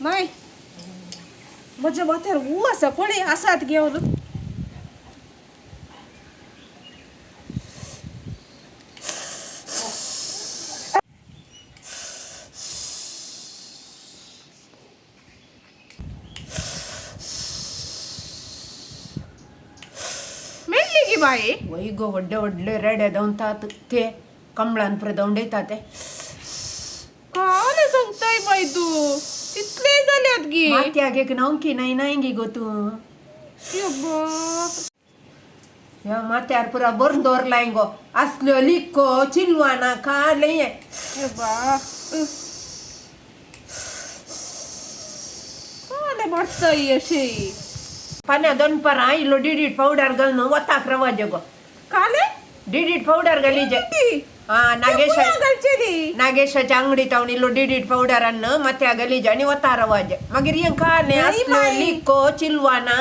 माय माझ्या माथ्यावर ऊ असा पडे असात घेऊन मेली की बाई वही गो वड्डे वड्डे रेडे दवतात ते कमळांपर दवंडयतात ते काय सांगताय बाई तू इतले झाल्यात गी मात्यागे नवकी नाही नाही गी गो तू या मात्यार पुरा बरं दौरलाय गो असलो लिको चिलवाना का लय काय वाटतंय अशी पाण्या दनपरा इलो डिडीट पावडर घालून वताक रवाज गो काले डिडीट पावडर घालीजे हा नागेशाच्या अंगडीत जाऊन इलो डिडीट पावडर अन्न मात्या गलीजे आणि वता रवाज मागीर ये काले असलो लिको चिलवाना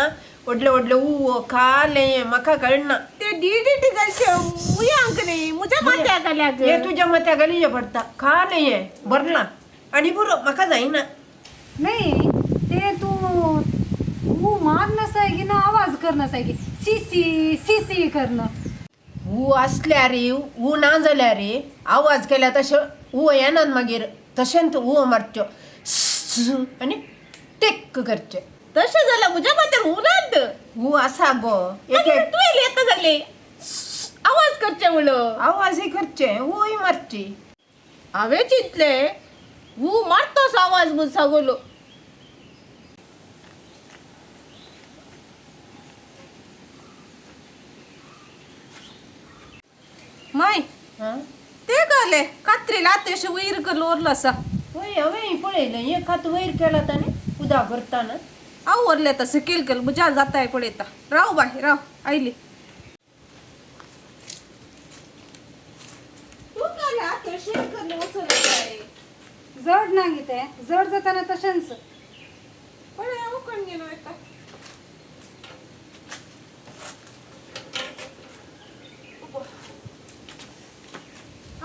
ಒಡ್ಲೆ ಒಡ್ಲೆ ಹೂವು ಕಾಲೆ ಮಕ ಕಣ್ಣ ते डीडीटी गलचे मुया अंकने मुझ्या मात्या गल्याग हे तुझ्या मात्या गलीजे पडता काले ये बरला आणि बुरो मका जाईना नाही ते तू हू मारणं सायगी ना आवाज करणं सायगी सी सी सी सी करणं हू असल्या रे हू ना जाल्या रे आवाज केल्या तशें हू येनात मागीर तशेंत हू मारच्यो आणि टेक करचे तसे झालं मुझ्या मात्यार उनाद हू असा गो एक एक एक तू येता झाले आवाज करचे मुलं आवाजही करचे हूही मारची हांवें चिंतले हू मारतोस आवाज म्हूण सांगलो माय हां ते काले कात्रीला आतेशे वैर करून ओरलं असा होय हांवें पळयलें एक हात वयर केला ताणे उदा करताना आव ओरले तसं केल मुझ्या जाताय पळयता राव बाय राव आयली तू काले आतेशे करून ओसरताय जड ना ते जड जाताना तशेंच पळे आव कोण गेलो आता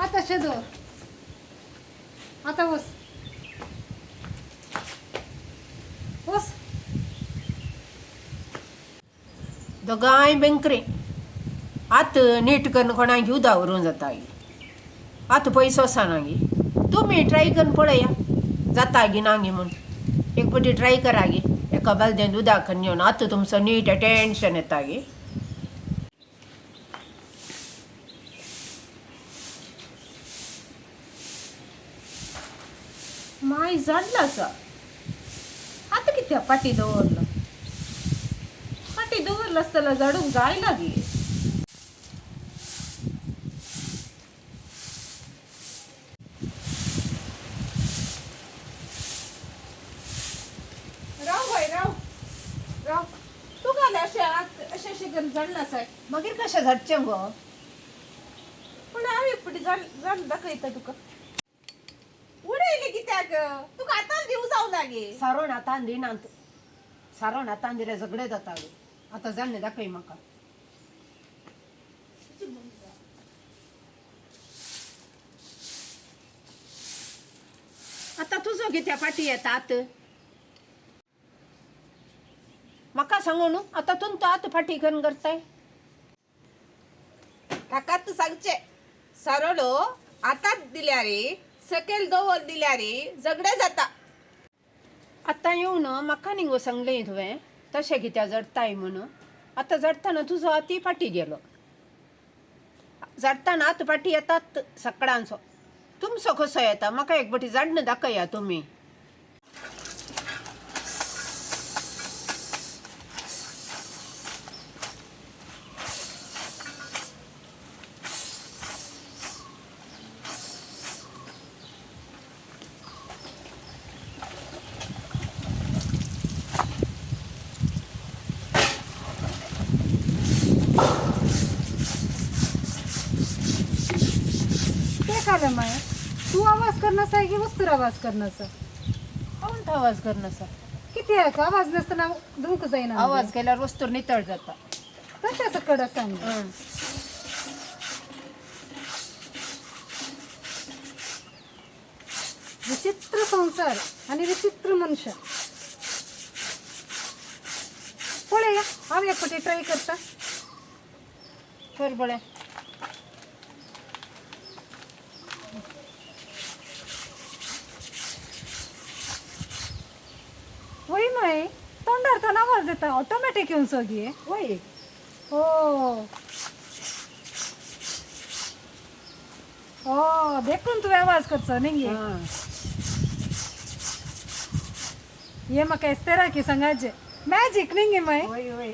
आता शेदो आता बस बस दोगांय बँकरे आत नीट करून कोणाक उदा व्हरून जाता आत पयसो सांगी तुमी ट्राय करून पळया जाता गी नागी म्हूण एक पटी ट्राय करा गी एका बालदेंत उदक घेवन आत तुमचो नीट टेन्शन येता गी माय जाडला असा आता किती पाटी दवरलं पाटी दवरलं असताना जाडूक जाय लागे राव बाई राव राव तू घाले असे करून जाडला असाय मागीर कशें झडचें गो पण हांव एक पटी जाड दाखयता तुका उडयले कित्याक तुका आतांच दिवं जावं लागे सारोण आतां दिनात सारोण आतां दिल्यार झगडे जाता गे आतां जाणें दाखय म्हाका आतां तुजो कित्या पाटी येतात म्हाका सांगू न्हू आतां तुमचो आत फाटी करून करताय काकात सांगचे सारोलो आताच दिल्या रे सकयल दवर दिल्या रे झगडे जाता आतां येवन म्हाका न्ही गो सांगलें तुवें तशें कित्या जडताय म्हणून आतां जडटाना तुजो आती फाटी गेलो जडटाना आत फाटी येतात सकाळांचो तुमचो कसो येता म्हाका एक बटी जाडन दाखया तुमी झालं माया तू आवाज करणं आहे की वस्तूर आवाज करणं कोणता आवाज करणं सर किती आहे का आवाज नसताना धुंक जाईना आवाज केल्यावर वस्तूर नितळ जाता तशाच कडं सांग विचित्र संसार आणि विचित्र मनुष्य. पळया हांव एक फावटी ट्राय करता. कर बळे. वय न्हय तोंडार आवाज येता ऑटोमॅटिक येवन सगळी. वय हो हो देखून तुवें आवाज करचो न्ही गे. ये म्हाका एस्तेरा की सांगाचे मॅजिक न्ही गे माय. वय वय